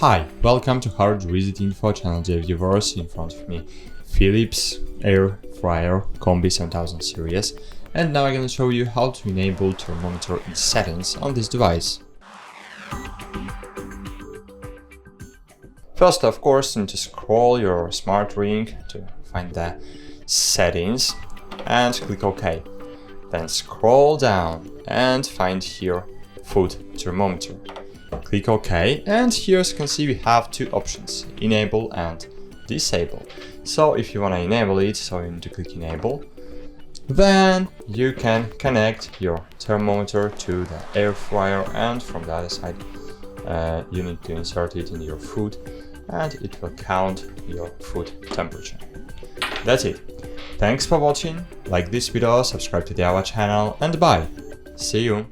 Hi, welcome to HardReset.Info channel, dear viewers. In front of me, Philips Air Fryer Combi 7000 series, and now I'm going to show you how to enable thermometer in settings on this device. First, of course, you need to scroll your smart ring to find the settings and click OK. Then scroll down and find here food thermometer. Click OK, and here as you can see we have two options, enable and disable. So if you want to enable it, so you need to click enable. Then you can connect your thermometer to the air fryer, and from the other side you need to insert it in your food and it will count your food temperature. That's it. Thanks for watching, like this video, subscribe to our channel, and bye! See you!